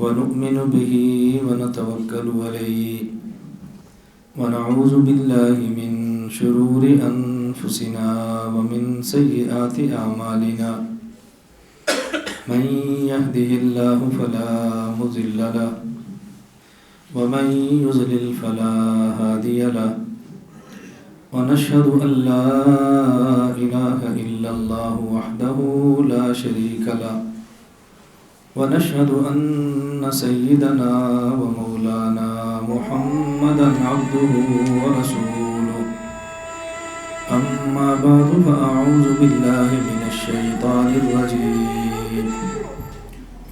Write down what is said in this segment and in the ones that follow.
ونؤمن به ونتوكل عليه ونعوذ بالله من شرور أنفسنا ومن سيئات أعمالنا من يهده الله فلا مضل له ومن يضلل فلا هادي له ونشهد أن لا إله إلا الله وحده لا شريك له ونشهد أن سيدنا ومولانا محمدا عبده ورسوله أما بعد فأعوذ بالله من الشيطان الرجيم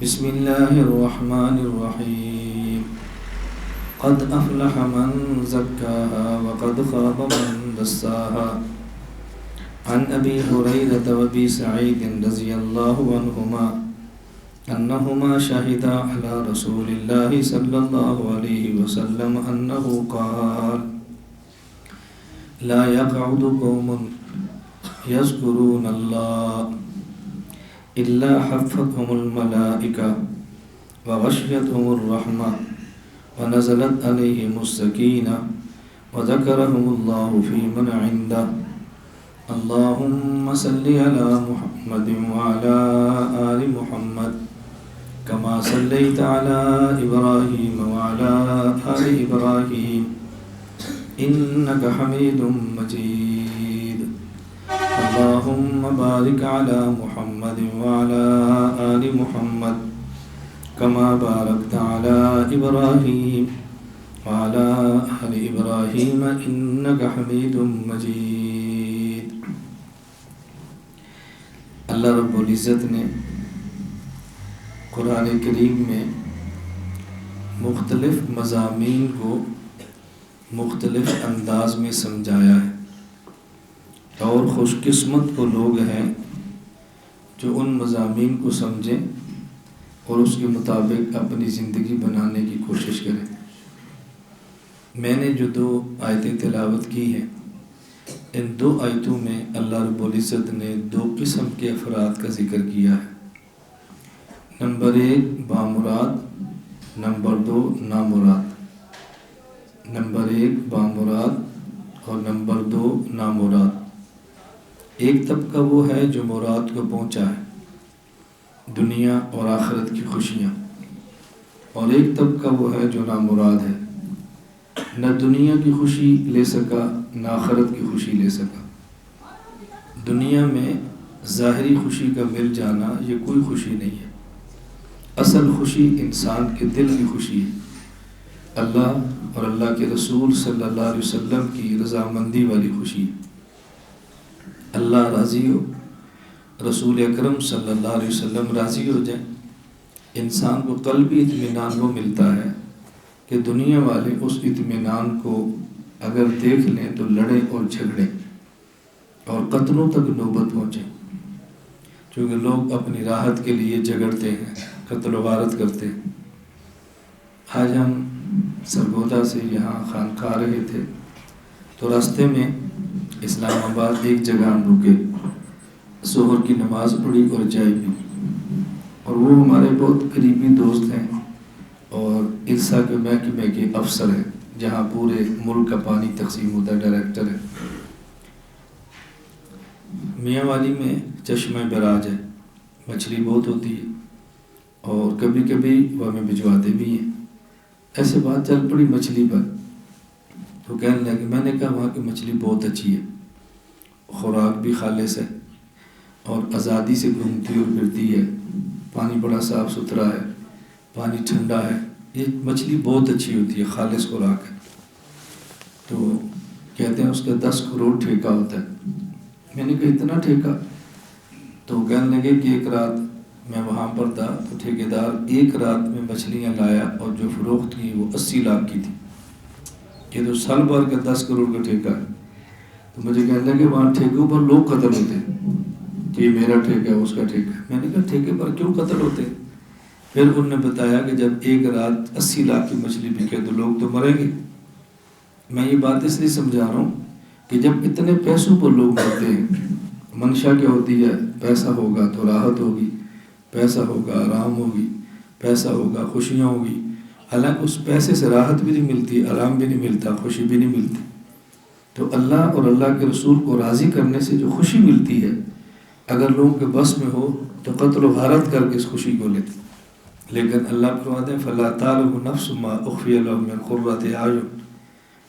بسم الله الرحمن الرحيم قد أفلح من زكاها وقد خاب من دساها عن أبي هريرة وأبي سعيد رضي الله عنهما أنهما شهدا على رسول الله صلى الله عليه وسلم أنه قال لا يقعد قوم يذكرون الله إلا حفتهم الملائكة وغشيتهم الرحمة ونزلت عليهم السكينة وذكرهم الله في من عنده اللهم صل على محمد وعلى آل محمد كما صليت على إبراهيم وعلى آل إبراهيم إنك حميد مجيد اللهم بارك على محمد وعلى آل محمد كما باركت على إبراهيم وعلى آل إبراهيم إنك حميد مجيد. اللہ رب العزت نے قرآن کریم میں مختلف مضامین کو مختلف انداز میں سمجھایا ہے، اور خوش قسمت وہ لوگ ہیں جو ان مضامین کو سمجھیں اور اس کے مطابق اپنی زندگی بنانے کی کوشش کریں. میں نے جو 2 آیتیں تلاوت کی ہیں، ان 2 آیتوں میں اللہ رب العزت نے 2 قسم کے افراد کا ذکر کیا ہے. نمبر 1 بامراد، نمبر 2 نامراد. نمبر 1 بامراد اور نمبر 2 نامراد. ایک طبقہ وہ ہے جو مراد کو پہنچا ہے، دنیا اور آخرت کی خوشیاں، اور ایک طبقہ وہ ہے جو نامراد ہے، نہ دنیا کی خوشی لے سکا نہ آخرت کی خوشی لے سکا. دنیا میں ظاہری خوشی کا مل جانا یہ کوئی خوشی نہیں ہے. اصل خوشی انسان کے دل کی خوشی ہے، اللہ اور اللہ کے رسول صلی اللہ علیہ وسلم کی رضامندی والی خوشی. اللہ راضی ہو، رسول اکرم صلی اللہ علیہ وسلم راضی ہو جائیں، انسان کو قلبی اطمینان وہ ملتا ہے کہ دنیا والے اس اطمینان کو اگر دیکھ لیں تو لڑیں اور جھگڑیں اور قتلوں تک نوبت پہنچیں، کیونکہ لوگ اپنی راحت کے لیے جھگڑتے ہیں، قتل و غارت کرتے ہیں. آج ہم سرگودا سے یہاں خانقاہ آ رہے تھے تو راستے میں اسلام آباد ایک جگہ ہم رکے، ظہر کی نماز پڑھی اور چائے پی. اور وہ ہمارے بہت قریبی دوست ہیں اور ارسا کے محکمے کے افسر ہیں جہاں پورے ملک کا پانی تقسیم ہوتا ہے، ڈائریکٹر ہے. میاں والی میں چشمہ براج ہے، مچھلی بہت ہوتی ہے اور کبھی کبھی وہ ہمیں بھجواتے بھی ہیں. ایسے بات چل پڑی مچھلی پر، تو کہنے لگے، میں نے کہا وہاں کی مچھلی بہت اچھی ہے، خوراک بھی خالص ہے اور آزادی سے گھومتی اور پھرتی ہے، پانی بڑا صاف ستھرا ہے، پانی ٹھنڈا ہے، یہ مچھلی بہت اچھی ہوتی ہے، خالص خوراک ہے. تو کہتے ہیں اس کا 10 کروڑ ٹھیکہ ہوتا ہے. میں نے کہا اتنا ٹھیکہ؟ تو کہنے لگے کہ ایک رات میں وہاں پر تھا تو ٹھیکیدار ایک رات میں مچھلیاں لایا اور جو فروخت کی وہ 80 لاکھ کی تھی. یہ تو سال بھر کا 10 کروڑ کا ٹھیکہ ہے. تو مجھے کہنے لگے وہاں ٹھیکوں پر لوگ قتل ہوتے ہیں کہ یہ میرا ٹھیکہ ہے اس کا ٹھیکہ ہے. میں نے کہا ٹھیکے پر کیوں قتل ہوتے ہیں؟ پھر انہوں نے بتایا کہ جب ایک رات 80 لاکھ کی مچھلی بکے تو لوگ تو مریں گے. میں یہ بات اس لیے سمجھا رہا ہوں کہ جب اتنے پیسوں پر لوگ مرتے ہیں، منشا کیا ہوتی ہے؟ پیسہ ہوگا تو راحت ہوگی، پیسہ ہوگا آرام ہوگی، پیسہ ہوگا، خوشیاں ہوگی، حالانکہ اس پیسے سے راحت بھی نہیں ملتی، آرام بھی نہیں ملتا، خوشی بھی نہیں ملتی۔ تو اللہ اور اللہ کے رسول کو راضی کرنے سے جو خوشی ملتی ہے، اگر لوگوں کے بس میں ہو تو قتل و غارت کر کے اس خوشی کو لیتے، لیکن اللہ فرماتے ہیں فَلَا تَعْلَمُ نَفْسٌ مَا أُخْفِيَ لَهُم مِّن قُرَّةِ أَعْيُنٍ،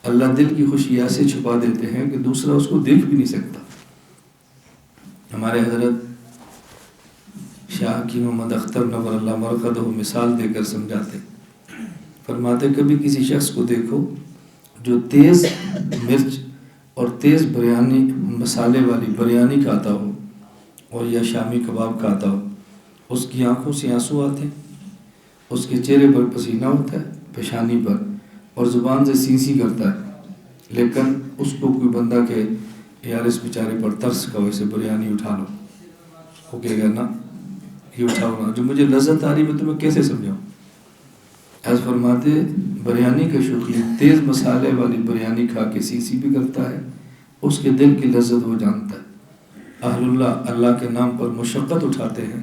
اللہ دل کی خوشی ایسے چھپا دیتے ہیں کہ دوسرا اس کو دیکھ بھی نہیں سکتا۔ ہمارے حضرت شاہ حکیم محمد اختر نور اللہ مرقدہ مثال دے کر سمجھاتے، فرماتے کبھی کسی شخص کو دیکھو جو تیز مرچ اور تیز بریانی مسالے والی بریانی کھاتا ہو اور یا شامی کباب کھاتا ہو، اس کی آنکھوں سے آنسو آتے ہیں، اس کے چہرے پر پسینہ ہوتا ہے پیشانی پر، اور زبان سے سی کرتا ہے، لیکن اس کو کوئی بندہ کہ یار اس بیچارے پر ترس کا ویسے بریانی اٹھا لو، وہ کہے گا نا یہ اٹھاؤ نا، جو مجھے لذت آ رہی میں تمہیں کیسے سمجھاؤں۔ ایسا فرماتے بریانی کا شوقین تیز مسالے والی بریانی کھا کے سی بھی کرتا ہے، اس کے دل کی لذت وہ جانتا ہے۔ اہل اللہ اللہ کے نام پر مشقت اٹھاتے ہیں،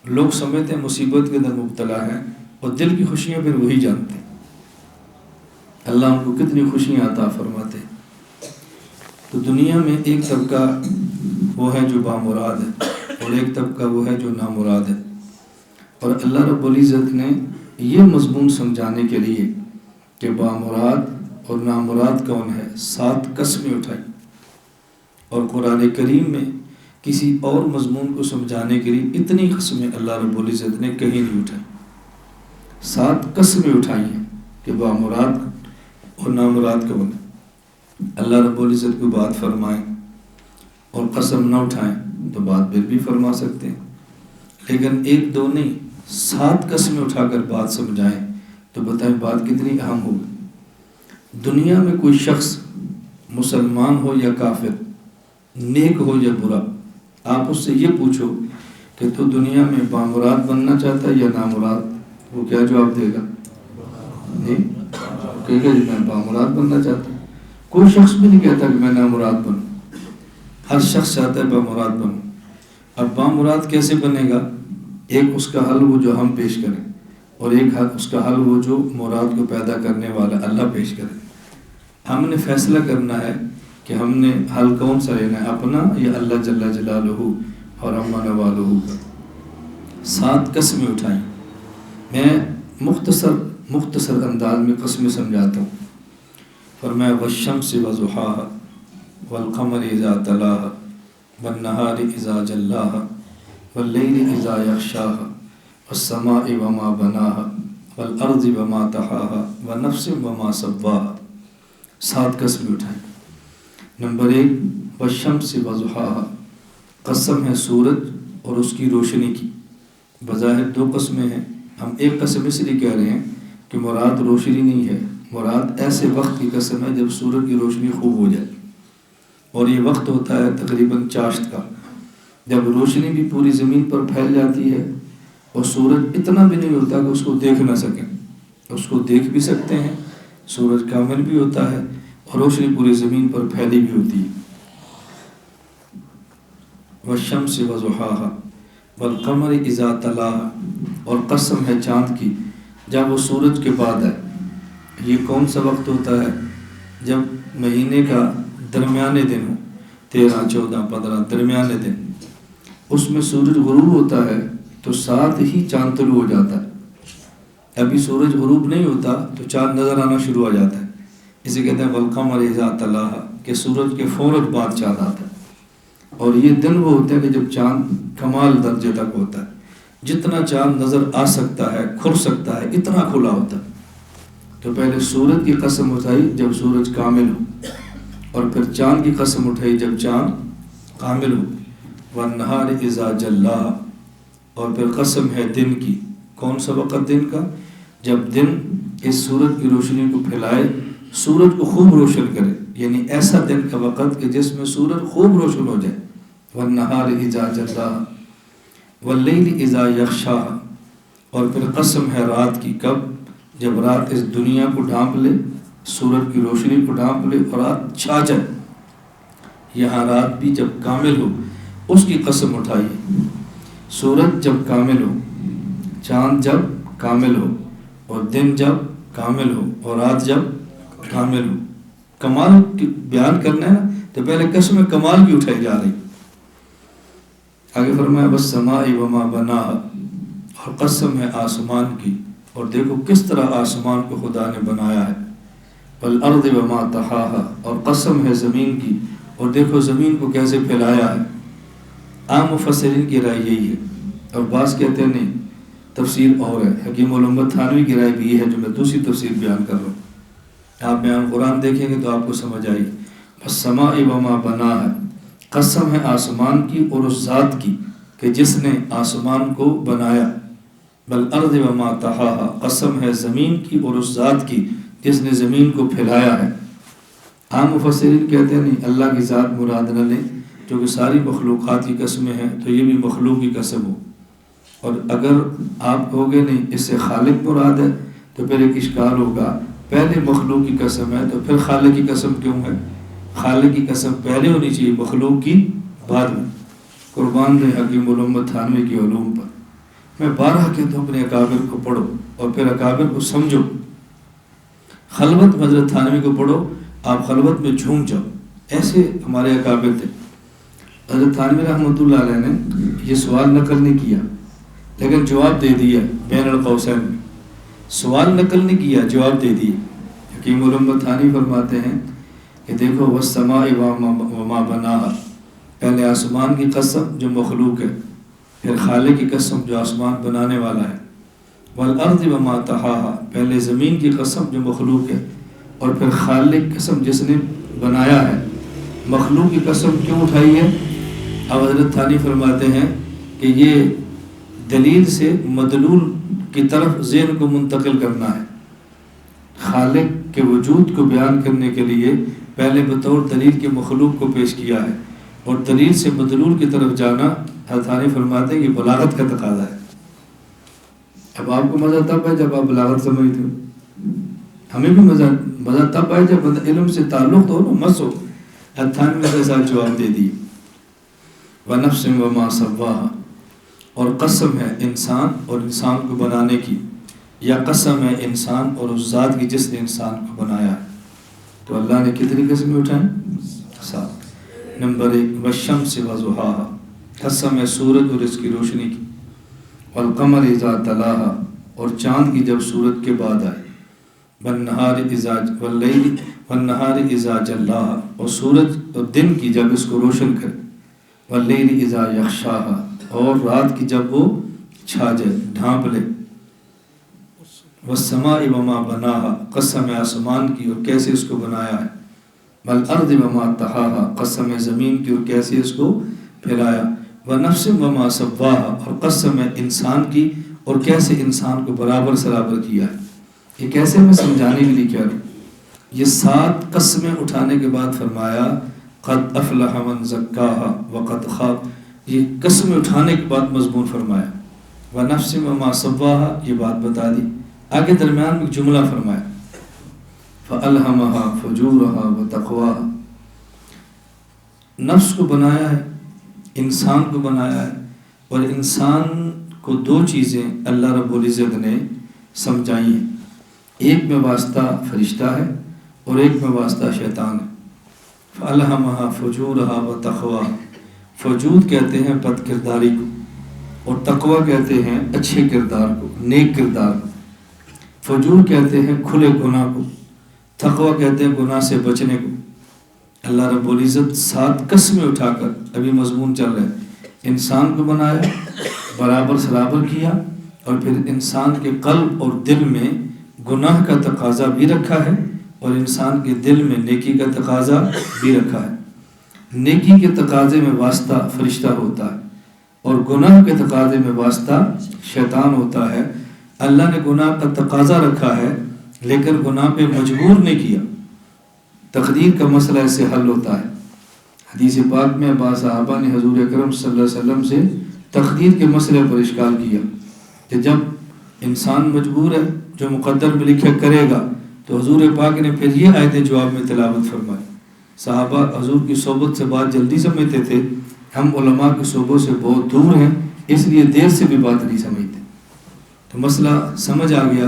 لوگ سمجھتے ہیں مصیبت کے اندر مبتلا ہیں، اور دل کی خوشیاں پھر وہی جانتے ہیں۔ اللہ ان کو کتنی خوشیاں عطا فرماتے ہیں۔ تو دنیا میں ایک طبقہ وہ ہے جو بامراد ہے، اور ایک طبقہ وہ ہے جو نامراد ہے، اور اللہ رب العزت نے یہ مضمون سمجھانے کے لیے کہ بامراد اور نامراد کون ہے 7 قسمیں اٹھائی، اور قرآن کریم میں کسی اور مضمون کو سمجھانے کے لیے اتنی قسمیں اللہ رب العزت نے کہیں نہیں اٹھائی۔ 7 قسمیں اٹھائی ہیں کہ بامراد اور نامراد کون ہے۔ اللہ رب العزت کو بات فرمائیں اور قسم نہ اٹھائیں تو بات پھر بھی فرما سکتے ہیں، لیکن 1 2 نہیں 7 قسمیں اٹھا کر بات سمجھائیں تو بتائیں بات کتنی اہم ہوگی۔ دنیا میں کوئی شخص مسلمان ہو یا کافر، نیک ہو یا برا، آپ اس سے یہ پوچھو کہ تو دنیا میں بامراد بننا چاہتا ہے یا نامراد، وہ کیا جواب دے گا؟ نہیں کہے گا جی میں بامراد بننا چاہتا ہوں۔ کوئی شخص بھی نہیں کہتا کہ میں نامراد بنوں، ہر شخص چاہتا ہے بامراد بنوں۔ اب بامراد کیسے بنے گا؟ ایک اس کا حل وہ جو ہم پیش کریں، اور ایک اس کا حل وہ جو مراد کو پیدا کرنے والا اللہ پیش کرے۔ ہم نے فیصلہ کرنا ہے کہ ہم نے حل کون سا لینا ہے، اپنا یا اللہ جل جلالہ اور عما نوالہ کا۔ 7 قسمیں اٹھائیں، میں مختصر انداز میں قسمیں سمجھاتا ہوں۔ فرمایا والشمس وضحاها والقمر اذا تلاها والنهار اذا جلاها واللیل اذا یغشاها والسماء وما بناها والارض وما طحاها ونفس وما سواها۔ 7 قسمیں اٹھائیں۔ نمبر 1 والشمس وضحاها، قسم ہے سورج اور اس کی روشنی کی۔ بظاہر 2 قسمیں ہیں، ہم ایک قسم اس لیے کہہ رہے ہیں کہ مراد روشنی نہیں ہے، مراد ایسے وقت کی قسم ہے جب سورج کی روشنی خوب ہو جائے، اور یہ وقت ہوتا ہے تقریباً چاشت کا، جب روشنی بھی پوری زمین پر پھیل جاتی ہے اور سورج اتنا بھی نہیں ہوتا کہ اس کو دیکھ نہ سکیں، اس کو دیکھ بھی سکتے ہیں، سورج کامل بھی ہوتا ہے اور روشنی پوری زمین پر پھیلی بھی ہوتی ہے۔ والشمس وضحاها والقمر اذا تلاها، اور قسم ہے چاند کی جب وہ سورج کے بعد ہے۔ یہ کون سا وقت ہوتا ہے؟ جب مہینے کا درمیانے دن ہو، 13 14 15 درمیانے دن، اس میں سورج غروب ہوتا ہے تو ساتھ ہی چاند طلوع ہو جاتا ہے۔ ابھی سورج غروب نہیں ہوتا تو چاند نظر آنا شروع ہو جاتا ہے، اسے کہتے ہیں والقمر اذا تلاها، کہ سورج کے فوراً بعد چاند آتا ہے۔ اور یہ دن وہ ہوتے ہیں کہ جب چاند کمال درجے تک ہوتا ہے، جتنا چاند نظر آ سکتا ہے، کھل سکتا ہے، اتنا کھلا ہوتا ہے۔ تو پہلے سورج کی قسم اٹھائی جب سورج کامل ہو، اور پھر چاند کی قسم اٹھائی جب چاند کامل ہو۔ والنہار اذا جلاها، اور پھر قسم ہے دن کی۔ کون سا وقت دن کا؟ جب دن اس سورج کی روشنی کو پھیلائے، سورج کو خوب روشن کرے، یعنی ایسا دن کا وقت کہ جس میں سورج خوب روشن ہو جائے۔ والنہار اذا جلاها واللیل اذا یغشاها، اور پھر قسم ہے رات کی۔ کب؟ جب رات اس دنیا کو ڈھانپ لے، سورج کی روشنی کو ڈھانپ لے اور رات چھا جائے، یہاں رات بھی جب کامل ہو اس کی قسم اٹھائیے۔ سورج جب کامل ہو، چاند جب کامل ہو، اور دن جب کامل ہو اور رات جب کامل ہو۔ کمال بیان کرنا ہے نا، تو پہلے قسم کمال کی اٹھائی جا رہی۔ آگے فرمایا والسماء وما بناها، اور قسم ہے آسمان کی، اور دیکھو کس طرح آسمان کو خدا نے بنایا ہے۔ والارض وما طحاها، اور قسم ہے زمین کی، اور دیکھو زمین کو کیسے پھیلایا ہے۔ عام مفسرین کی رائے یہی ہے، اور بعض کہتے ہیں نہیں تفسیر اور ہے۔ حکیم الامت تھانوی کی رائے بھی یہ ہے جو میں دوسری تفسیر بیان کر رہا ہوں۔ آپ بیان قرآن دیکھیں گے تو آپ کو سمجھ آئی۔ والسماء وما بناها، قسم ہے آسمان کی اور اس ذات کی کہ جس نے آسمان کو بنایا۔ والارض وما طحاها، قسم ہے زمین کی اور اس ذات کی جس نے زمین کو پھیلایا ہے۔ عام مفسرین کہتے ہیں نہیں، اللہ کی ذات مراد نہ لیں، جو کہ ساری مخلوقات کی قسمیں ہیں تو یہ بھی مخلوق کی قسم ہو۔ اور اگر آپ کہو گے نہیں اس سے خالق مراد ہے تو پھر ایک اشکال ہوگا، پہلے مخلوق کی قسم ہے تو پھر خالق کی قسم کیوں ہے؟ خالق کی قسم پہلے ہونی چاہیے، مخلوق کی بعد میں۔ قربان دیں حکیم الامت تھانوی کے علوم پر۔ میں بارہ کہتا ہوں اپنے اکابر کو پڑھو اور پھر اکابر کو سمجھو۔ خلوت میں حضرت تھانوی کو پڑھو، آپ خلوت میں جھوم جاؤ، ایسے ہمارے اکابر تھے۔ حضرت تھانوی رحمۃ اللہ علیہ نے یہ سوال نقل نہیں کیا لیکن جواب دے دیا بین القوسین میں۔ سوال نقل نہیں کیا، جواب دے دیا۔ حکیم الامت تھانوی فرماتے ہیں کہ دیکھو والسماء وما بناها، پہلے آسمان کی قسم جو مخلوق ہے، پھر خالق کی قسم جو آسمان بنانے والا ہے۔ والارض وما طحاها، پہلے زمین کی قسم جو مخلوق ہے، اور پھر خالق کی قسم جس نے بنایا ہے۔ مخلوق کی قسم کیوں اٹھائی ہے؟ اب حضرت تھانی فرماتے ہیں کہ یہ دلیل سے مدلول کی طرف ذہن کو منتقل کرنا ہے۔ خالق کے وجود کو بیان کرنے کے لیے پہلے بطور دلیل کے مخلوق کو پیش کیا ہے، اور دلیل سے مدلول کی طرف جانا حضرت تھانی فرماتے ہیں کہ بلاغت کا تقاضا ہے۔ اب آپ کو مزہ تب ہے جب آپ بلاغت سمجھتے ہو، ہمیں بھی مزہ تب آئے جب علم سے تعلق ہو نا، مس ہو۔ حضرت تھانی کے ساتھ جواب دے دی۔ وَنَفْسٍ وَمَا سَوَّاهَا، اور قسم ہے انسان اور انسان کو بنانے کی، یا قسم ہے انسان اور اس ذات کی جس نے انسان کو بنایا ہے۔ تو اللہ نے کتنی قسمیں اٹھائیں؟ 7۔ نمبر 1 وَالشَّمْسِ وَضُحَاهَا، قسم ہے سورج اور اس کی روشنی کی۔ وَالْقَمَرِ إِذَا تَلَاهَا، اور چاند کی جب سورج کے بعد آئے۔ وَالنَّهَارِ إِذَا جَلَّاهَا، اور سورج اور دن کی جب اس کو روشن کرے۔ وَاللَّيْلِ إِذَا يَغْشَاهَا، اور رات کی جب وہ چھا جائے، ڈھانپ لے۔ وَالسَّمَاءِ وَمَا بَنَاهَا، قسم ہے آسمان کی اور کیسے اس کو بنایا ہے۔ وَالْأَرْضِ وَمَا طَحَاهَا، قسم ہے زمین کی اور کیسے اس کو پھیلایا۔ وَنَفْسٍ وَمَا سَوَّاهَا، اور قسم ہے انسان کی اور کیسے انسان کو برابر سرابر کیا ہے۔ یہ کیسے میں سمجھانے کے لیے کیا رہا ہوں؟ یہ 7 قسمیں اٹھانے کے بعد فرمایا قد افلح من زکاها وقد خاب، یہ قسمیں اٹھانے کے بعد مضمون فرمایا۔ ونفس وما سواها، یہ بات بتا دی۔ آگے درمیان میں ایک جملہ فرمایا فألہمها فجورها وتقواها، نفس کو بنایا ہے، انسان کو بنایا ہے، اور انسان کو 2 چیزیں اللہ رب العزت نے سمجھائی ہیں، ایک میں واسطہ فرشتہ ہے اور ایک میں واسطہ شیطان ہے۔ فَأَلْهَمَهَا فُجُورَهَا وَتَقْوَاهَا، فجور کہتے ہیں بد کرداری کو، اور تقوی کہتے ہیں اچھے کردار کو، نیک کردار کو۔ فجور کہتے ہیں کھلے گناہ کو، تقوی کہتے ہیں گناہ سے بچنے کو۔ اللہ رب العزت 7 قسمیں اٹھا کر، ابھی مضمون چل رہا ہے، انسان کو بنایا، برابر سرابر کیا، اور پھر انسان کے قلب اور دل میں گناہ کا تقاضا بھی رکھا ہے، اور انسان کے دل میں نیکی کا تقاضا بھی رکھا ہے۔ نیکی کے تقاضے میں واسطہ فرشتہ ہوتا ہے، اور گناہ کے تقاضے میں واسطہ شیطان ہوتا ہے۔ اللہ نے گناہ کا تقاضا رکھا ہے لیکن گناہ پہ مجبور نہیں کیا، تقدیر کا مسئلہ اس سے حل ہوتا ہے۔ حدیث پاک میں بعض صحابہ نے حضور اکرم صلی اللہ علیہ وسلم سے تقدیر کے مسئلے پر اشکال کیا کہ جب انسان مجبور ہے، جو مقدر میں لکھا کرے گا، تو حضور پاک نے پھر یہ آیت جواب میں تلاوت فرمائی۔ صحابہ حضور کی صحبت سے بات جلدی سمجھتے تھے، ہم علماء کی صحبت سے بہت دور ہیں، اس لیے دیر سے بھی بات نہیں سمجھتے۔ تو تو مسئلہ سمجھ آ گیا.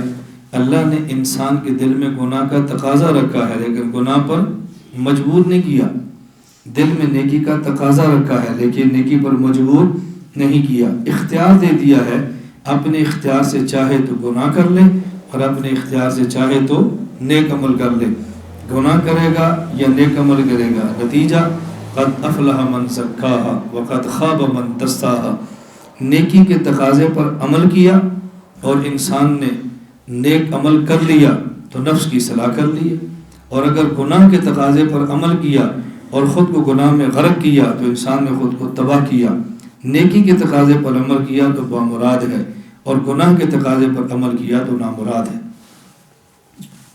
اللہ نے انسان کے دل میں گناہ کا تقاضا رکھا ہے لیکن گناہ پر مجبور نہیں کیا. دل میں نیکی کا تقاضا رکھا ہے لیکن نیکی پر مجبور نہیں کیا. اختیار دے دیا ہے، اپنے اختیار سے چاہے تو گناہ کر لے اور اپنے اختیار سے چاہے تو نیک عمل کر لے. گناہ کرے گا یا نیک عمل کرے گا، نتیجہ قد افلح من زکاہا وقد خاب من دساہا. نیکی کے تقاضے پر عمل کیا اور انسان نے نیک عمل کر لیا تو نفس کی اصلاح کر لی. اور اگر گناہ کے تقاضے پر عمل کیا اور خود کو گناہ میں غرق کیا تو انسان نے خود کو تباہ کیا. نیکی کے تقاضے پر عمل کیا تو بامراد ہے اور گناہ کے تقاضے پر عمل کیا تو نامراد ہے.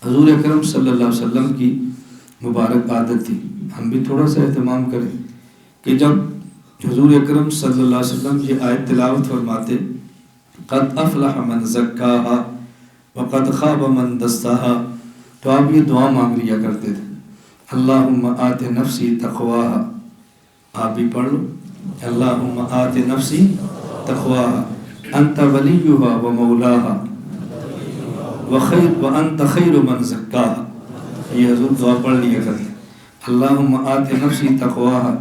حضور اکرم صلی اللہ علیہ وسلم کی مبارک عادت تھی، ہم بھی تھوڑا سا اہتمام کریں کہ جب حضور اکرم صلی اللہ علیہ وسلم یہ آیت تلاوت فرماتے قد افلح من زکاہا وقد خاب من دساہا تو آپ یہ دعا مانگ لیا کرتے تھے، اللہم آت نفسی تقواہا. آپ بھی پڑھ لو، اللہم آت نفسی تقواہا انت ولیہا و مولاہا وانت خیر من زکاہا. یہ حضور دعا پڑھ لیا کرتے، اللہم آت نفسی تقواہا،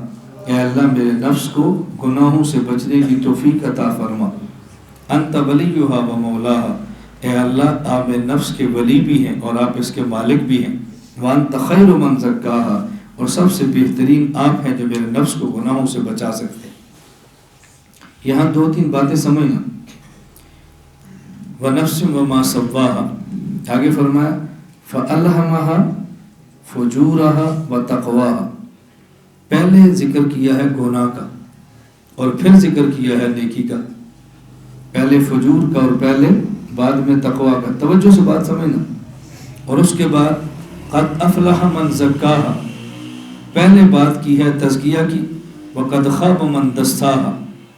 اے اللہ میرے نفس کو گناہوں سے بچنے کی توفیق عطا فرما. انت ولیہا و مولاہا، اے اللہ آپ میرے نفس کے ولی بھی ہیں اور آپ اس کے مالک بھی ہیں. وانت خیر من زکاہا، اور سب سے بہترین آپ ہیں جو میرے نفس کو گناہوں سے بچا سکتے ہیں. یہاں دو تین باتیں سمجھنا. وَنَفْسٍ وَمَا سَوَّاهَا، آگے فرمایا فَأَلْهَمَهَا فُجُورَهَا وَتَقْوَاهَا. پہلے ذکر کیا ہے گناہ کا اور پھر ذکر کیا ہے نیکی کا. پہلے فجور کا اور پہلے بعد میں تقویٰ کا. توجہ سے بات سمجھنا. اور اس کے بعد قد افلح من زکاہا، پہلے بات کی ہے تزکیہ کی، وقد خاب من دساہا،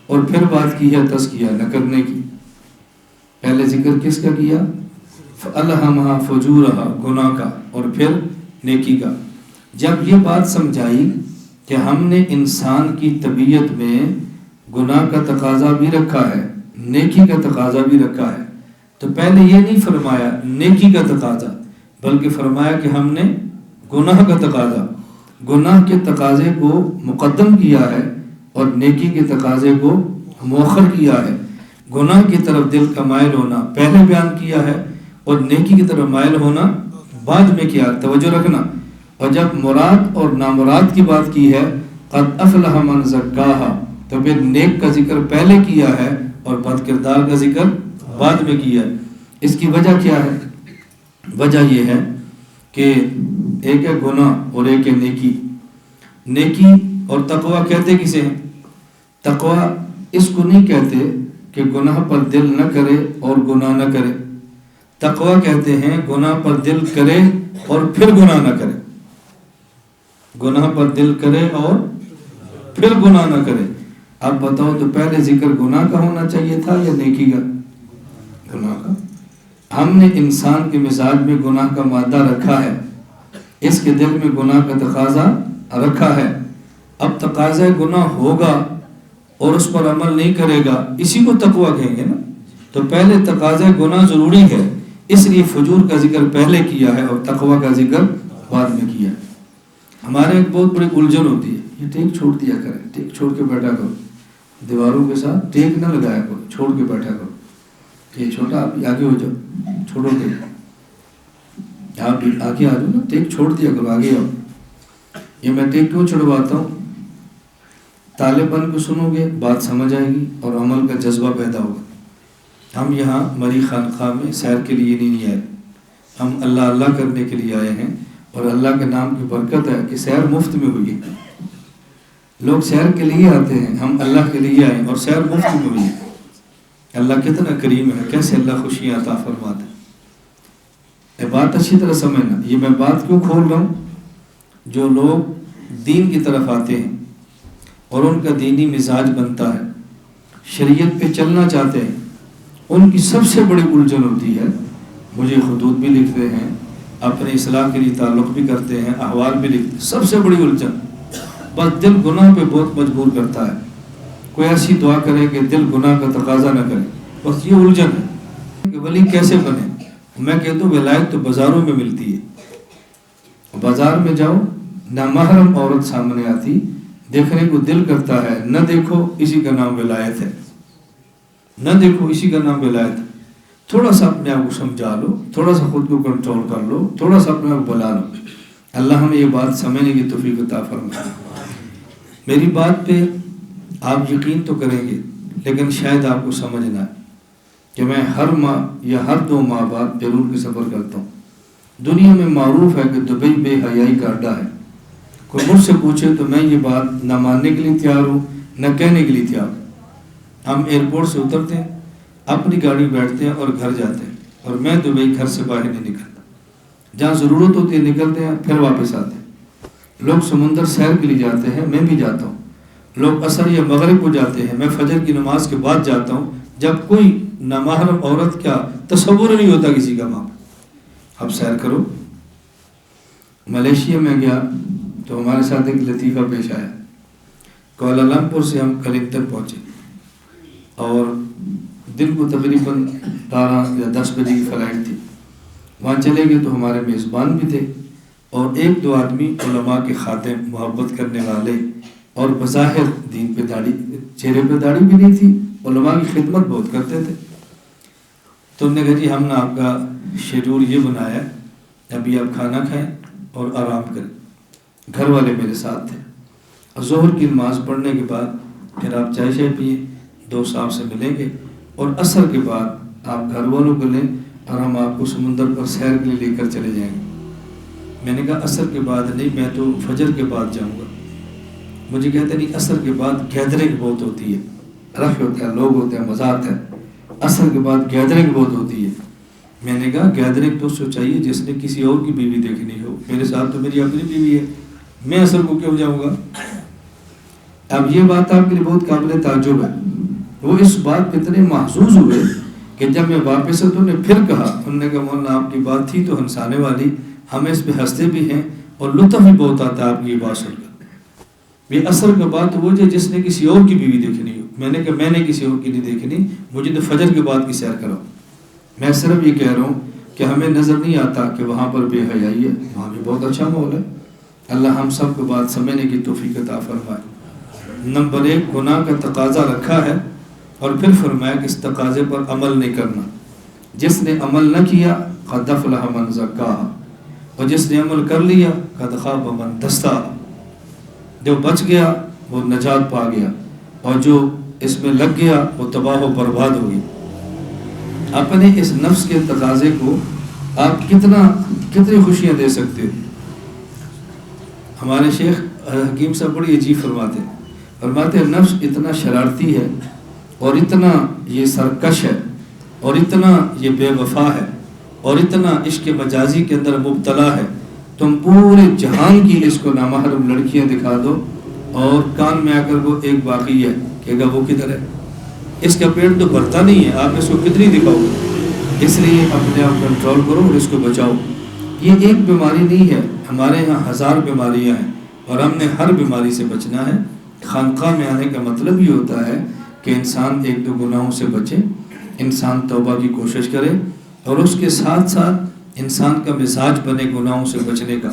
اور پھر بات کی ہے تزکیہ نہ کرنے کی. پہلے ذکر کس کا کیا؟ فَأَلْهَمَهَا فُجُورَهَا، گناہ کا، اور پھر نیکی کا. جب یہ بات سمجھائی کہ ہم نے انسان کی طبیعت میں گناہ کا تقاضا بھی رکھا ہے، نیکی کا تقاضا بھی رکھا ہے، تو پہلے یہ نہیں فرمایا نیکی کا تقاضا، بلکہ فرمایا کہ ہم نے گناہ کا تقاضا، گناہ کے تقاضے کو مقدم کیا ہے اور نیکی کے تقاضے کو مؤخر کیا ہے. گناہ کی طرف دل کا مائل ہونا پہلے بیان کیا ہے اور نیکی کی طرف مائل ہونا بعد میں کیا. توجہ رکھنا. اور جب مراد اور نامراد کی بات کی ہے قد افلح من زکاہا، تو پھر نیک کا ذکر پہلے کیا ہے اور بد کردار کا ذکر بعد میں کیا ہے. اس کی وجہ کیا ہے؟ وجہ یہ ہے کہ ایک ہے گناہ اور ایک ہے نیکی. نیکی اور تقویٰ کہتے کسے ہیں؟ تقویٰ اس کو نہیں کہتے کہ گناہ پر دل نہ کرے اور گناہ نہ کرے. تقویٰ کہتے ہیں گناہ پر دل کرے اور پھر گناہ نہ کرے. گناہ پر دل کرے اور پھر گناہ نہ کرے. اب بتاؤ تو پہلے ذکر گناہ کا ہونا چاہیے تھا یا نیکی کا؟ گناہ کا. ہم نے انسان کے مزاج میں گناہ کا مادہ رکھا ہے، اس کے دل میں گناہ کا تقاضا رکھا ہے. اب تقاضا گناہ ہوگا اور اس پر عمل نہیں کرے گا، اسی کو تقویٰ کہیں گے نا. تو پہلے تقاضا گناہ ضروری ہے، اس لیے فجور کا ذکر پہلے کیا ہے اور تقویٰ کا ذکر بعد میں کیا ہے. ہمارے ایک بہت بڑی الجھن ہوتی ہے، یہ ٹیک چھوڑ دیا کریں، ٹیک چھوڑ کے بیٹھا کرو، دیواروں کے ساتھ ٹیک نہ لگایا کرو، چھوڑ کے بیٹھا کرو. یہ چھوٹا آپ آگے ہو جاؤ، چھوڑو ٹیک، آپ آگے آ جاؤ نا، ٹیک چھوڑ دیا کرو، آگے آؤ. یہ میں ٹیک کیوں چھڑواتا ہوں؟ طالب بن کو سنو گے بات سمجھ آئے گی اور عمل کا جذبہ پیدا ہوگا. ہم یہاں مری خانقاہ میں سیر کے لیے نہیں آئے، ہم اللہ اللہ کرنے کے لیے آئے ہیں اور اللہ کے نام کی برکت ہے کہ سیر مفت میں ہوئی ہے. لوگ سیر کے لیے آتے ہیں، ہم اللہ کے لیے آئے اور سیر مفت میں ہوئی ہے. اللہ کتنا کریم ہے، کیسے اللہ خوشیاں عطا فرماتا ہے. یہ بات اچھی طرح سمجھنا. یہ میں بات کیوں کھول رہا ہوں؟ جو لوگ دین کی طرف آتے ہیں اور ان کا دینی مزاج بنتا ہے، شریعت پہ چلنا چاہتے ہیں، ان کی سب سے بڑی الجھن ہوتی ہے. مجھے خطوط بھی لکھتے ہیں، اپنے اصلاح کے لیے تعلق بھی کرتے ہیں، احوال بھی لکھتے ہیں. سب سے بڑی الجھن بس دل گناہ پہ بہت مجبور کرتا ہے. کوئی ایسی دعا کرے کہ دل گناہ کا تقاضا نہ کرے، بس یہ الجھن ہے. ولی کیسے بنے؟ میں کہتا ہوں ولایت تو بازاروں میں ملتی ہے، بازار میں جاؤ نامحرم عورت سامنے آتی، دیکھنے کو دل کرتا ہے، نہ دیکھو اسی کا نام ولایت ہے، نہ دیکھو اسی کا نام ولایت ہے۔ تھوڑا سا اپنے آپ کو سمجھا لو، تھوڑا سا خود کو کنٹرول کر لو، تھوڑا سا اپنے آپ کو بلا لو۔ اللہ ہمیں یہ بات سمجھنے کی توفیق عطا فرمائے۔ میری بات پہ آپ یقین تو کریں گے، لیکن شاید آپ کو سمجھنا ہے کہ میں ہر ماہ یا ہر 2 ماہ بعد بیرون کی سفر کرتا ہوں۔ دنیا میں معروف ہے کہ دبئی بے حیائی کا اڈا ہے۔ کوئی مجھ سے پوچھے تو میں یہ بات نہ ماننے کے لیے تیار ہوں، نہ کہنے کے لیے تیار ہوں۔ ہم ایئرپورٹ سے اترتے ہیں، اپنی گاڑی بیٹھتے ہیں اور گھر جاتے ہیں، اور میں دبئی گھر سے باہر نہیں نکلتا۔ جہاں ضرورت ہوتی ہے نکلتے ہیں، پھر واپس آتے ہیں۔ لوگ سمندر سیر کے لیے جاتے ہیں، میں بھی جاتا ہوں۔ لوگ عصر یا مغرب کو جاتے ہیں، میں فجر کی نماز کے بعد جاتا ہوں، جب کوئی نامحرم عورت کا تصور نہیں ہوتا کسی کا وہاں۔ اب سیر کرو۔ ملیشیا میں گیا تو ہمارے ساتھ ایک لطیفہ پیش آیا۔ کوالالمپور سے ہم کلنٹن پہنچے اور دن کو تقریباً 12 یا 10 بجے کی فلائٹ تھی۔ وہاں چلے گئے تو ہمارے میزبان بھی تھے اور 1-2 آدمی علماء کے خادم، محبت کرنے والے، اور بظاہر دین پہ داڑھی، چہرے پہ داڑھی بھی نہیں تھی، علماء کی خدمت بہت کرتے تھے۔ تو ہم نے کہا جی ہم نے آپ کا شیڈول یہ بنایا ہے، ابھی آپ کھانا کھائیں اور آرام کریں۔ گھر والے میرے ساتھ تھے۔ ظہر کی نماز پڑھنے کے بعد پھر آپ چائے شائے پئیں، دوست آپ سے ملیں گے، اور عصر کے بعد آپ گھر والوں کو لیں اور ہم آپ کو سمندر پر سیر کے لیے لے کر چلے جائیں گے۔ میں نے کہا عصر کے بعد نہیں، میں تو فجر کے بعد جاؤں گا۔ مجھے کہتے نہیں، عصر کے بعد گیدرنگ بہت ہوتی ہے، رش ہوتا ہے، لوگ ہوتے ہیں، مزہ آتا ہے، عصر کے بعد گیدرنگ بہت ہوتی ہے۔ میں نے کہا گیدرنگ تو چاہیے جس نے کسی اور کی بیوی دیکھنی ہو، میرے ساتھ تو میری اپنی بیوی ہے، میں عصر کو کیوں جاؤں گا؟ اب یہ بات آپ کے لیے بہت قابل تعجب ہے۔ وہ اس بات پہ اتنے محظوظ ہوئے کہ جب میں واپس تو انہوں نے پھر کہا، انہوں نے کہا مولانا آپ کی بات تھی تو ہنسانے والی، ہمیں اس پہ ہنستے بھی ہیں اور لطف بھی بہت آتا ہے آپ کی یہ بات سن کر۔ یہ عصر کا بات وہ جس نے کسی اور کی بیوی دیکھنی ہو۔ میں نے کہا میں نے کسی اور کی نہیں دیکھنی، مجھے تو فجر کے بعد کی سیر کرو۔ میں صرف یہ کہہ رہا ہوں کہ ہمیں نظر نہیں آتا کہ وہاں پر بے حیائی ہے، وہاں بھی بہت اچھا ماحول ہے۔ اللہ ہم سب کو بات سمجھنے کی توفیق عطا فرمائے۔ نمبر 1 گناہ کا تقاضا رکھا ہے، اور پھر فرمایا کہ اس تقاضے پر عمل نہیں کرنا۔ جس نے عمل نہ کیا قد افلح من زکاہا، اور جس نے عمل کر لیا قد خاب من دساہا۔ جو بچ گیا وہ نجات پا گیا، اور جو اس میں لگ گیا وہ تباہ و برباد ہو گیا۔ اپنے اس نفس کے تقاضے کو آپ کتنی خوشیاں دے سکتے ہو۔ ہمارے شیخ حکیم صاحب بڑی عجیب فرماتے ہیں نفس اتنا شرارتی ہے اور اتنا یہ سرکش ہے اور اتنا یہ بے وفا ہے اور اتنا عشق مجازی کے اندر مبتلا ہے، تم پورے جہان کی اس کو نامحرم لڑکیاں دکھا دو اور کان میں آ کر وہ ایک باقی ہے کہ وہ کدھر ہے، اس کا پیٹ تو بھرتا نہیں ہے، آپ اس کو کتنی دکھاؤ گے؟ اس لیے اپنے آپ کنٹرول کرو اور اس کو بچاؤ۔ یہ ایک بیماری نہیں ہے، ہمارے ہاں 1000 بیماریاں ہیں اور ہم نے ہر بیماری سے بچنا ہے۔ خانقاہ میں آنے کا مطلب یہ ہوتا ہے کہ انسان 1-2 گناہوں سے بچے، انسان توبہ کی کوشش کرے، اور اس کے ساتھ ساتھ انسان کا مزاج بنے گناہوں سے بچنے کا،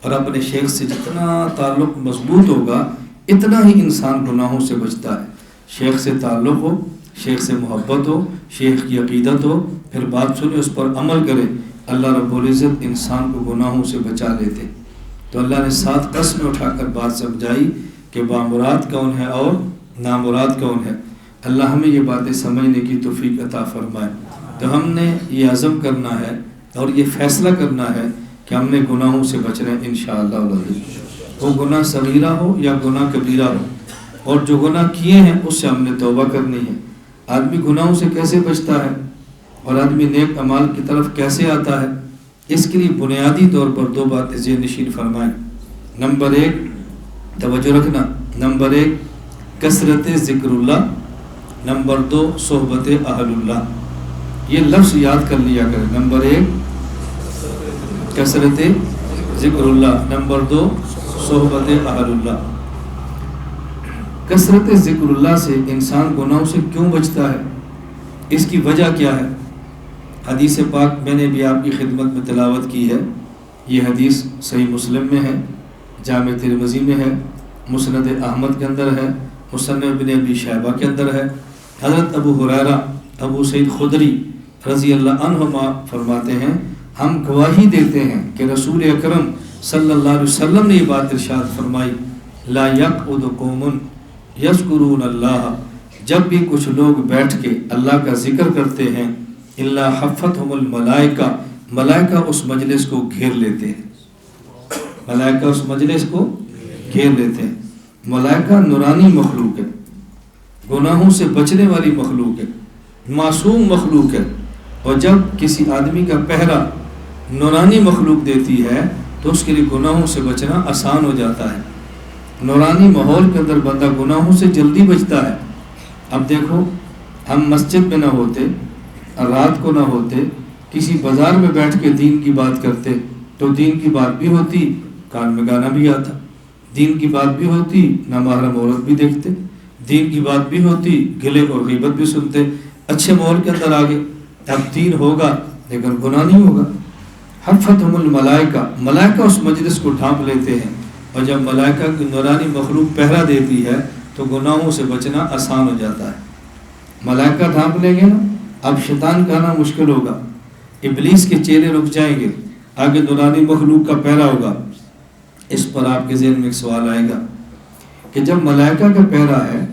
اور اپنے شیخ سے جتنا تعلق مضبوط ہوگا اتنا ہی انسان گناہوں سے بچتا ہے۔ شیخ سے تعلق ہو، شیخ سے محبت ہو، شیخ کی عقیدت ہو، پھر بات سنے اس پر عمل کرے، اللہ رب العزت انسان کو گناہوں سے بچا لیتے۔ تو اللہ نے 7 قسمیں اٹھا کر بات سمجھائی کہ بامراد کون ہے اور نامراد کون ہے۔ اللہ ہمیں یہ باتیں سمجھنے کی توفیق عطا فرمائے۔ تو ہم نے یہ عزم کرنا ہے اور یہ فیصلہ کرنا ہے کہ ہم نے گناہوں سے بچنا ہے انشاءاللہ العزیز، وہ گناہ صغیرہ ہو یا گناہ کبیرہ ہو، اور جو گناہ کیے ہیں اس سے ہم نے توبہ کرنی ہے۔ آدمی گناہوں سے کیسے بچتا ہے اور آدمی نیک اعمال کی طرف کیسے آتا ہے، اس کے لیے بنیادی طور پر 2 باتیں ذہن نشین فرمائیں۔ نمبر 1 توجہ رکھنا، نمبر 1 کثرت ذکر اللہ، نمبر 2 صحبت اہل اللہ۔ یہ لفظ یاد کر لیا کریں، نمبر 1 کثرت ذکر اللہ، نمبر 2 صحبت اہل اللہ۔ کثرت ذکر اللہ سے انسان گناہوں سے کیوں بچتا ہے، اس کی وجہ کیا ہے؟ حدیث پاک میں نے بھی آپ کی خدمت میں تلاوت کی ہے. یہ حدیث صحیح مسلم میں ہے، جامع ترمذی میں ہے، مسند احمد کے اندر ہے، مصنف ابن ابی شیبہ کے اندر ہے. حضرت ابو ہریرہ ابو سعید خدری رضی اللہ عنہما فرماتے ہیں ہم گواہی دیتے ہیں کہ رسول اکرم صلی اللہ علیہ وسلم نے یہ بات ارشاد فرمائی، لا یقعد قوم یذکرون اللہ، جب بھی کچھ لوگ بیٹھ کے اللہ کا ذکر کرتے ہیں، الا حفتہم الملائکہ، ملائکہ اس مجلس کو گھیر لیتے ہیں. ملائکہ اس مجلس کو گھیر لیتے ہیں. ملائکہ نورانی مخلوق ہے، گناہوں سے بچنے والی مخلوق ہے، معصوم مخلوق ہے، اور جب کسی آدمی کا پہرا نورانی مخلوق دیتی ہے تو اس کے لیے گناہوں سے بچنا آسان ہو جاتا ہے. نورانی ماحول کے اندر بندہ گناہوں سے جلدی بچتا ہے. اب دیکھو ہم مسجد میں نہ ہوتے، رات کو نہ ہوتے، کسی بازار میں بیٹھ کے دین کی بات کرتے تو دین کی بات بھی ہوتی، کان میں گانا بھی آتا، دین کی بات بھی ہوتی، نامحرم عورت بھی دیکھتے، دین کی بات بھی ہوتی، گلے اور غیبت بھی سنتے، اچھے ماحول کے اندر آگے. اب دین ہوگا لیکن گناہ نہیں ہوگا. حفتہم الملائکہ، ملائکہ اس مجلس کو ڈھانپ لیتے ہیں، اور جب ملائکہ کی نورانی مخلوق پہرا دیتی ہے تو گناہوں سے بچنا آسان ہو جاتا ہے. ملائکہ ڈھانپ لیں گے نا، اب شیطان کا آنا مشکل ہوگا، ابلیس کے چیلے رک جائیں گے، آگے نورانی مخلوق کا پہرا ہوگا. اس پر آپ کے ذہن میں ایک سوال آئے گا کہ جب ملائکہ کا پہرا ہے،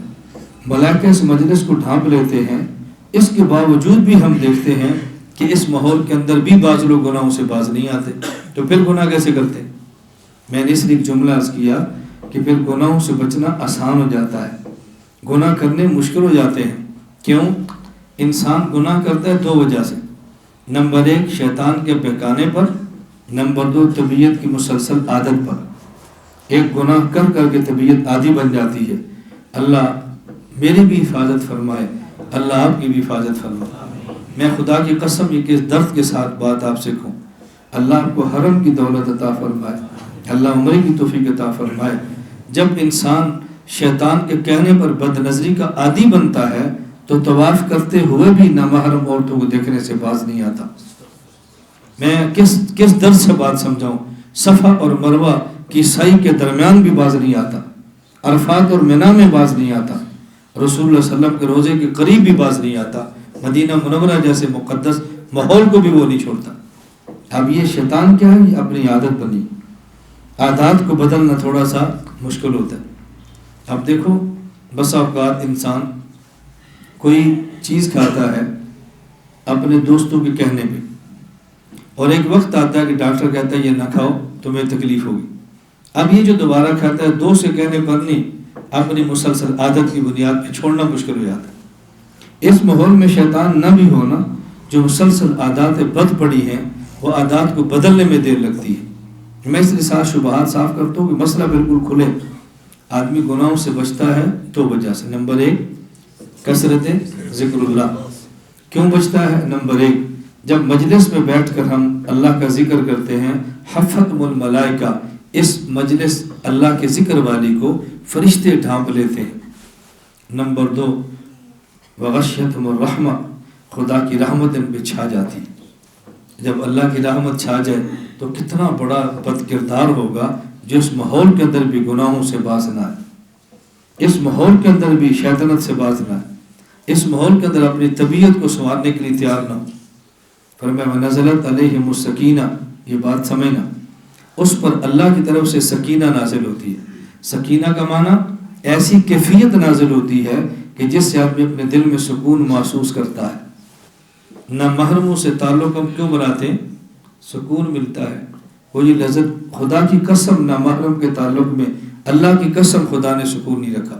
ملائکہ اس مجلس کو ڈھانپ لیتے ہیں، اس کے باوجود بھی ہم دیکھتے ہیں کہ اس ماحول کے اندر بھی بعض لوگ گناہوں سے باز نہیں آتے، تو پھر گناہ کیسے کرتے؟ میں نے اس لیے ایک جملہ عرض کیا کہ پھر گناہوں سے بچنا آسان ہو جاتا ہے، گناہ کرنے مشکل ہو جاتے ہیں. کیوں؟ انسان گناہ کرتا ہے دو وجہ سے. نمبر 1 شیطان کے بہکانے پر، نمبر 2 طبیعت کی مسلسل عادت پر. ایک گناہ کر کر کے طبیعت عادی بن جاتی ہے. اللہ میری بھی حفاظت فرمائے، اللہ آپ کی بھی حفاظت فرمائے. میں خدا کی قسم یہ کس درد کے ساتھ بات آپ سے کہوں، اللہ آپ کو حرم کی دولت عطا فرمائے، اللہ عمرے کی توفیق عطا فرمائے. جب انسان شیطان کے کہنے پر بد نظری کا عادی بنتا ہے تو طواف کرتے ہوئے بھی نامحرم عورتوں کو دیکھنے سے باز نہیں آتا. میں کس درد سے بات سمجھاؤں، صفا اور مروہ کی سعی کے درمیان بھی باز نہیں آتا، عرفات اور منی میں باز نہیں آتا، رسول اللہ صلی اللہ علیہ وسلم کے روزے کے قریب بھی باز نہیں آتا، مدینہ منورہ جیسے مقدس ماحول کو بھی وہ نہیں چھوڑتا. اب یہ شیطان کیا ہے، یہ اپنی عادت بنی. عادات کو بدلنا تھوڑا سا مشکل ہوتا ہے. اب دیکھو بس اوقات انسان کوئی چیز کھاتا ہے اپنے دوستوں کے کہنے پہ، اور ایک وقت آتا ہے کہ ڈاکٹر کہتا ہے یہ نہ کھاؤ تمہیں تکلیف ہوگی. اب یہ جو دوبارہ کھاتا ہے دوست کے کہنے پر نہیں، اپنی مسلسل عادت کی بنیاد پہ چھوڑنا مشکل ہو جاتا ہے. اس ماحول میں شیطان نہ بھی ہونا، جو مسلسل عادات بد پڑی ہیں وہ عادات کو بدلنے میں دیر لگتی ہے. میں اس کے ساتھ شبہات صاف کرتا ہوں کہ مسئلہ بالکل کھلے. آدمی گناہوں سے بچتا ہے دو وجہ سے. نمبر 1 کثرت ذکر اللہ. کیوں بچتا ہے؟ نمبر 1 جب مجلس میں بیٹھ کر ہم اللہ کا ذکر کرتے ہیں، حفتہم الملائکہ، اس مجلس اللہ کے ذکر والی کو فرشتے ڈھانپ لیتے ہیں. نمبر 2 وغشیتہم الرحمہ، خدا کی رحمت ان پہ چھا جاتی. جب اللہ کی رحمت چھا جائے تو کتنا بڑا بد کردار ہوگا جو اس ماحول کے اندر بھی گناہوں سے باز نہ آئے، اس ماحول کے اندر بھی شیطنت سے باز نہ آئے، اس ماحول کے اندر اپنی طبیعت کو سنوارنے کے لیے تیار نہ ہو. فرمایا نزلت علیہم السکینہ، یہ بات سمجھنا، اس پر اللہ کی طرف سے سکینہ نازل ہوتی ہے. سکینہ کا معنی ایسی کیفیت نازل ہوتی ہے کہ جس سے آدمی اپنے دل میں سکون محسوس کرتا ہے. نہ محرموں سے تعلق ہم کیوں بناتے ہیں؟ سکون ملتا ہے. وہ یہ لذت، خدا کی قسم نہ محرم کے تعلق میں اللہ کی قسم خدا نے سکون نہیں رکھا.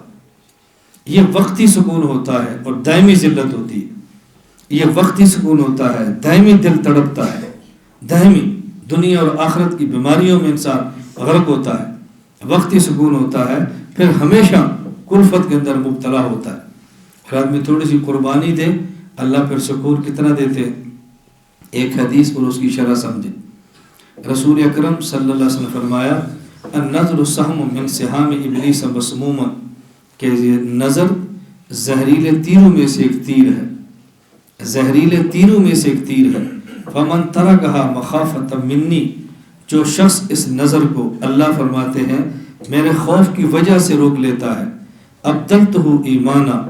یہ وقتی سکون ہوتا ہے اور دائمی ذلت ہوتی ہے. یہ وقتی سکون ہوتا ہے، دائمی دل تڑپتا ہے، دائمی دنیا اور آخرت کی بیماریوں میں انسان غرق ہوتا ہے. وقتی سکون ہوتا ہے، پھر ہمیشہ کلفت کے اندر مبتلا ہوتا ہے. پھر آدمی تھوڑی سی قربانی دے، اللہ پھر سکون کتنا دیتے. ایک حدیث پر اس کی شرح سمجھے. رسول اکرم صلی اللہ علیہ وسلم فرمایا النظر سہم من سہام ابلیس مسموما، کہ یہ نظر زہریلے تیروں میں سے ایک تیر ہے. زہریلے تیروں میں سے ایک تیر ہے. فمن ترکہا مخافۃ منی، جو شخص اس نظر کو اللہ فرماتے ہیں میرے خوف کی وجہ سے روک لیتا ہے، ابدلتہ ایمانا،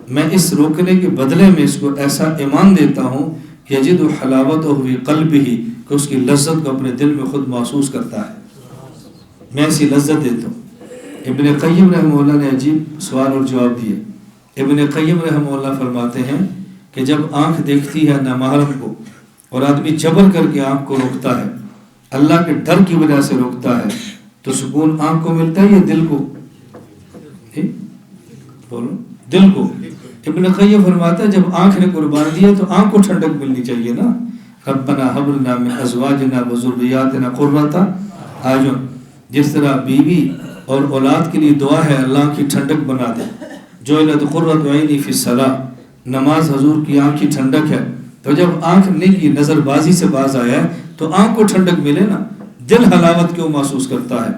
میں اس روکنے کے بدلے میں اس کو ایسا ایمان دیتا ہوں، یجد حلاوتہ فی قلبہ، کہ اس کی لذت کو اپنے دل میں خود محسوس کرتا ہے. میں ایسی لذت دیتا ہوں. ابن قیم رحمہ اللہ نے عجیب سوال اور جواب دیے. ابن قیم رحمہ اللہ فرماتے ہیں کہ جب آنکھ دیکھتی ہے نامحرم کو اور آدمی جبر کر کے آنکھ کو روکتا ہے، اللہ کے ڈر کی وجہ سے روکتا ہے، تو سکون آنکھ کو ملتا ہے یا دل کو؟ بولو دل کو. ابن قیم فرماتا ہے جب آنکھ نے قربان دیا تو آنکھ کو ٹھنڈک ملنی چاہیے نا. ربنا حب لنا من ازواجنا وذریاتنا قرۃ اعین، جس طرح بیوی اور اولاد کے لیے دعا ہے اللہ کی ٹھنڈک بنا دے. جعلت قرۃ عینی فی الصلاۃ، نماز حضور کی آنکھ کی ٹھنڈک ہے. تو جب آنکھ نے کی نظر بازی سے باز آیا ہے تو آنکھ کو ٹھنڈک ملے نا، دل حلاوت کیوں محسوس کرتا ہے.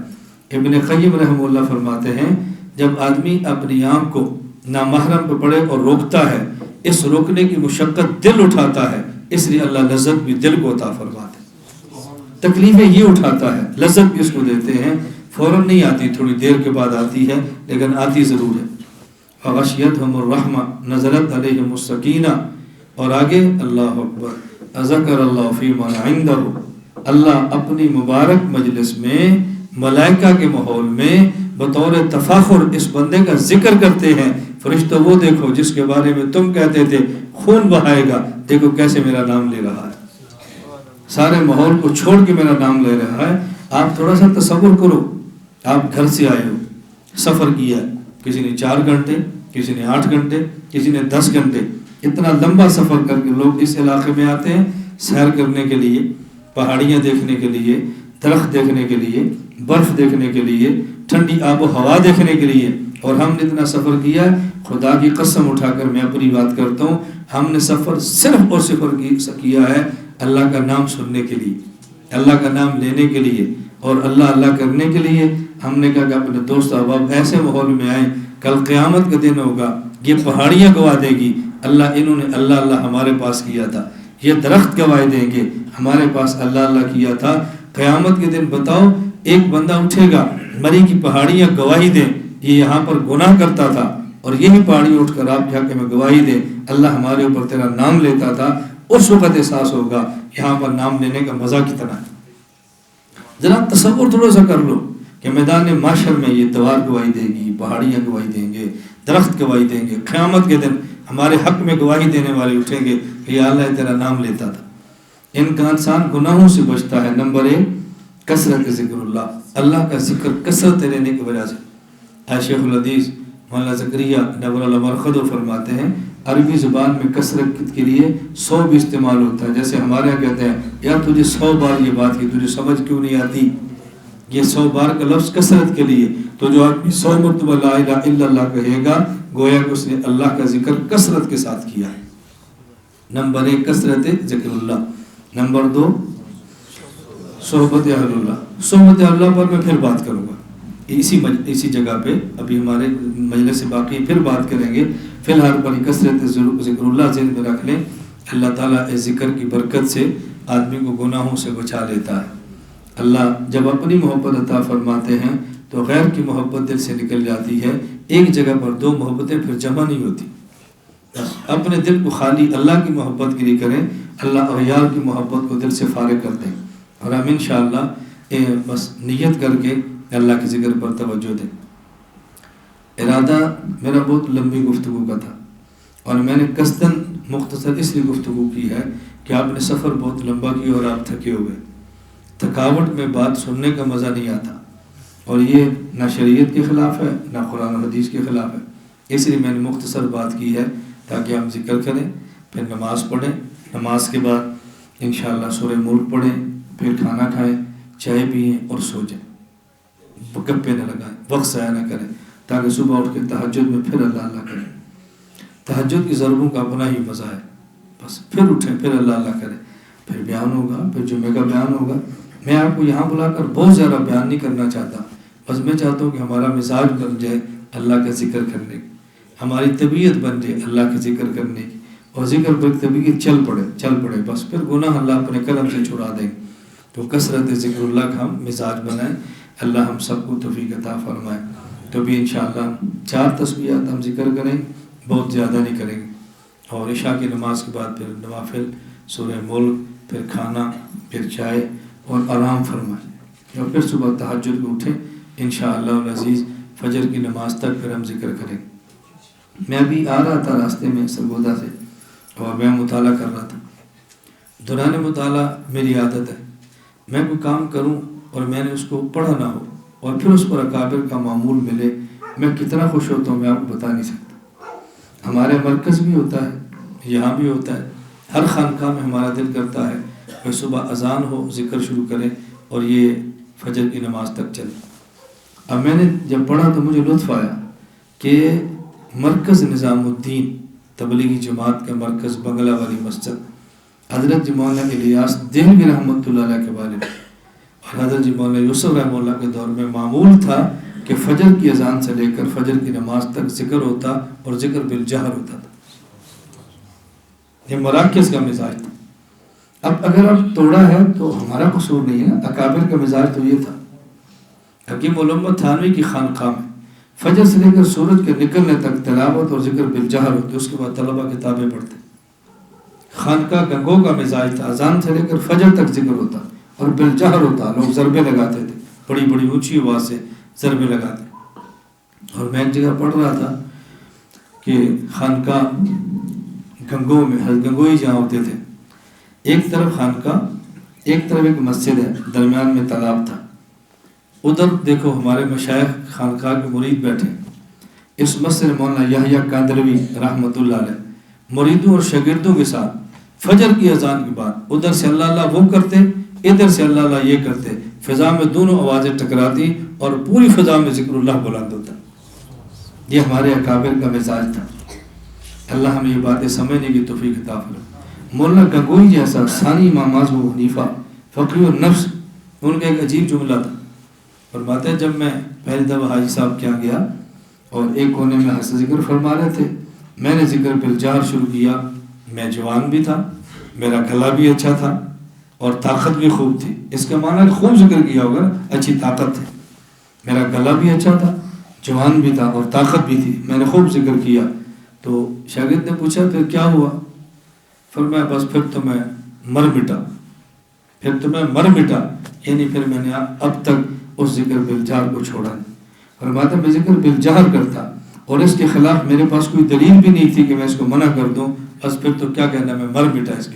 ابن قیم رحمہ اللہ فرماتے ہیں جب آدمی اپنی آنکھ کو نامحرم پہ پڑے اور روکتا ہے، اس روکنے کی مشقت دل اٹھاتا ہے، اس لیے اللہ لذت بھی دل کو عطا فرماتے ہیں. تکلیفیں یہ اٹھاتا ہے، لذت بھی اس کو دیتے ہیں. فوراً نہیں آتی، تھوڑی دیر کے بعد آتی ہے، لیکن آتی ضرور ہے. فغشیتہم الرحمہ نزلت علیہم السکینہ، اور آگے اللہ اکبر، ذکر اللہ فی من عندہ، اللہ اپنی مبارک مجلس میں ملائکہ کے ماحول میں بطور تفاخر اس بندے کا ذکر کرتے ہیں. فرشتوں وہ دیکھو جس کے بارے میں تم کہتے تھے خون بہائے گا، دیکھو کیسے میرا نام لے رہا ہے، سارے ماحول کو چھوڑ کے میرا نام لے رہا ہے. آپ تھوڑا سا تصور کرو، آپ گھر سے آئے ہو، سفر کیا، کسی نے 4 گھنٹے، کسی نے 8 گھنٹے، کسی نے 10 گھنٹے، اتنا لمبا سفر کر کے لوگ اس علاقے میں آتے ہیں سیر کرنے کے لیے، پہاڑیاں دیکھنے کے لیے، درخت دیکھنے کے لیے، برف دیکھنے کے لیے، ٹھنڈی آب و ہوا دیکھنے کے لیے. اور ہم نے اتنا سفر کیا، خدا کی قسم اٹھا کر میں اپنی بات کرتا ہوں، ہم نے سفر صرف اور صرف کیا ہے اللہ کا نام سننے کے لیے، اللہ کا نام لینے کے لیے اور اللہ اللہ کرنے کے لیے. ہم نے کہا کہ اپنے دوست احباب ایسے ماحول میں آئیں، کل قیامت کا دن ہوگا، یہ پہاڑیاں گواہ دے گی اللہ انہوں نے اللہ اللہ ہمارے پاس کیا تھا، یہ درخت گواہی دیں گے ہمارے پاس اللہ اللہ کیا تھا. قیامت کے دن بتاؤ، ایک بندہ اٹھے گا، مری کی پہاڑیاں گواہی دیں یہ یہاں پر گناہ کرتا تھا، اور یہی پہاڑی اٹھ کر آپ کے حق میں گواہی دیں اللہ ہمارے اوپر تیرا نام لیتا تھا. اس وقت احساس ہوگا یہاں پر نام لینے کا مزہ کتنا ہے. ذرا تصور تھوڑا سا کر لو کہ میدان معاشر میں یہ دیوار گواہی دے گی، پہاڑیاں گواہی دیں گے، درخت گواہی دیں گے، قیامت کے دن ہمارے حق میں گواہی دینے والے اٹھیں گے کہ یا اللہ تیرا نام لیتا تھا. ان کا انسان گناہوں سے بچتا ہے. نمبر 1 کثرت ذکر اللہ، اللہ کا ذکر کثرت لینے کی وجہ سے. شیخ الحدیث مولانا زکریا نور اللہ مرخدو فرماتے ہیں عربی زبان میں کثرت کے لیے 100 بھی استعمال ہوتا ہے. جیسے ہمارے یہاں کہتے ہیں یار تجھے 100 بار یہ بات کی، تجھے سمجھ کیوں نہیں آتی؟ یہ 100 بار کا لفظ کثرت کے لیے. تو جو آدمی 100 مرتبہ لا الہ الا اللہ کہے گا گویا کہ اس نے اللہ کا ذکر کثرت کے ساتھ کیا ہے. نمبر 1 کثرت ذکر اللہ. نمبر 2 صحبت اہل اللہ. صحبت اہل اللہ پر میں پھر بات کروں گا اسی جگہ پہ، ابھی ہمارے مجلس سے باقی پھر بات کریں گے. فی الحال پر کثرت ذکر اللہ ذہن میں رکھ لیں. اللہ تعالیٰ اس ذکر کی برکت سے آدمی کو گناہوں سے بچا لیتا ہے. اللہ جب اپنی محبت عطا فرماتے ہیں تو غیر کی محبت دل سے نکل جاتی ہے. ایک جگہ پر 2 محبتیں پھر جمع نہیں ہوتی. اپنے دل کو خالی اللہ کی محبت کے لیے کریں، اللہ اغیار کی محبت کو دل سے فارغ کر دیں، اور ہم انشاءاللہ بس نیت کر کے اللہ کے ذکر پر توجہ دیں. ارادہ میرا بہت لمبی گفتگو کا تھا، اور میں نے قصداً مختصر اس لیے گفتگو کی ہے کہ آپ نے سفر بہت لمبا کیا اور آپ تھکے ہوئے. تھکاوٹ میں بات سننے کا مزہ نہیں آتا، اور یہ نہ شریعت کے خلاف ہے نہ قرآن و حدیث کے خلاف ہے. اس لیے میں نے مختصر بات کی ہے تاکہ ہم ذکر کریں، پھر نماز پڑھیں، نماز کے بعد انشاءاللہ سورہ ملک پڑھیں، پھر کھانا کھائیں، چائے پئیں اور سو جائیں. گپے نہ لگائیں، وقت ضائع نہ کریں، تاکہ صبح اٹھ کے تہجد میں پھر اللہ اللہ کریں. تہجد کی ضربوں کا اپنا ہی مزہ ہے. بس پھر اٹھیں، پھر اللہ اللہ کریں، پھر بیان ہوگا، پھر جمعے کا بیان ہوگا. میں آپ کو یہاں بلا کر بہت زیادہ بیان نہیں کرنا چاہتا، بس میں چاہتا ہوں کہ ہمارا مزاج بن جائے اللہ کا ذکر کرنے کی، ہماری طبیعت بن جائے اللہ کے ذکر کرنے کی. اور ذکر پہ کبھی کہ چل پڑے بس، پھر گناہ اللہ اپنے قلم سے چھڑا دیں۔ تو کثرت ذکر اللہ کا ہم مزاج بنائیں، اللہ ہم سب کو توفیق عطا فرمائے۔ تو بھی انشاءاللہ 4 تسبیحات ہم ذکر کریں، بہت زیادہ نہیں کریں گے، اور عشاء کی نماز کے بعد پھر نوافل، سورہ ملک، پھر کھانا، پھر چائے اور آرام فرمائیں، اور پھر صبح تہجد کو اٹھیں انشاءاللہ العزیز، فجر کی نماز تک پھر ہم ذکر کریں۔ میں ابھی آ رہا تھا راستے میں سرگودا سے، اور میں مطالعہ کر رہا تھا۔ دوران مطالعہ میری عادت ہے، میں کوئی کام کروں اور میں نے اس کو پڑھا نہ ہو اور پھر اس پر اکابر کا معمول ملے، میں کتنا خوش ہوتا ہوں میں آپ کو بتا نہیں سکتا۔ ہمارے مرکز بھی ہوتا ہے، یہاں بھی ہوتا ہے، ہر خانقاہ میں ہمارا دل کرتا ہے کہ صبح اذان ہو، ذکر شروع کریں اور یہ فجر کی نماز تک چلے۔ اب میں نے جب پڑھا تو مجھے لطف آیا کہ مرکز نظام الدین تبلیغی جماعت کا مرکز بنگلہ والی مسجد، حضرت جی مولانا الیاس دہلوی رحمۃ اللہ علیہ کے والد اور حضرت جی مولانا یوسف رحمہ اللہ کے دور میں معمول تھا کہ فجر کی اذان سے لے کر فجر کی نماز تک ذکر ہوتا اور ذکر بالجہر ہوتا تھا۔ یہ مراکز کا مزاج تھا۔ اب اگر اب توڑا ہے تو ہمارا قصور نہیں ہے، اکابر کا مزاج تو یہ تھا۔ حکیم علامہ تھانوی کی خانقاہ میں فجر سے لے کر سورج کے نکلنے تک تلاوت اور ذکر بالجہر ہوتے، اس کے بعد طلبہ کتابیں پڑھتے۔ خانقاہ گنگو کا مزاج تھا، اذان سے لے کر فجر تک ذکر ہوتا اور بالجہر ہوتا، لوگ ضربے لگاتے تھے، بڑی بڑی اونچی آواز سے ضربے لگاتے۔ اور میں ایک جگہ پڑھ رہا تھا کہ خانقاہ گنگو میں حضرت گنگوئی جہاں ہوتے تھے، ایک طرف خانقاہ، ایک طرف ایک مسجد ہے، درمیان میں تالاب تھا۔ ادھر دیکھو ہمارے مشائخ خانقاہ کے مرید بیٹھے، اس مسجد مولانا یحییٰ کاندلوی رحمۃ اللہ علیہ مریدوں اور شاگردوں کے ساتھ فجر کی اذان کے بعد ادھر سے اللہ اللہ وہ کرتے، ادھر سے اللہ اللہ یہ کرتے، فضا میں دونوں آوازیں ٹکراتی اور پوری فضا میں ذکر اللہ بلند ہوتا۔ یہ ہمارے اکابر کا مزاج تھا۔ اللہ ہمیں یہ باتیں سمجھنے کی توفیق عطا فرمائے۔ مولانا گنگوئی جیسا ثانی امام اعظم ابو حنیفہ فقیہ النفس، ان کا ایک عجیب جملہ تھا، فرماتے ہیں جب میں پہلی دفعہ حاجی صاحب کے یہاں گیا اور ایک کونے میں حسن ذکر فرما رہے تھے، میں نے ذکر بالجہر شروع کیا۔ میں جوان بھی تھا، میرا گلا بھی اچھا تھا اور طاقت بھی خوب تھی۔ اس کا معنی ہے خوب ذکر کیا ہوگا، اچھی طاقت تھی۔ میرا گلا بھی اچھا تھا، جوان بھی تھا اور طاقت بھی تھی، میں نے خوب ذکر کیا۔ تو شاگرد نے پوچھا پھر کیا ہوا؟ فرمایا بس پھر تو میں مر مٹا، یعنی پھر میں نے اب تک اس ذکر بالجہر کو چھوڑا نہیں۔ فرماتا میں ذکر بالجہر کرتا اور اس کے خلاف میرے پاس کوئی دلیل بھی نہیں تھی کہ میں اس کو منع کر دوں، بس پھر تو کیا کہنا، میں مر مٹا اس کے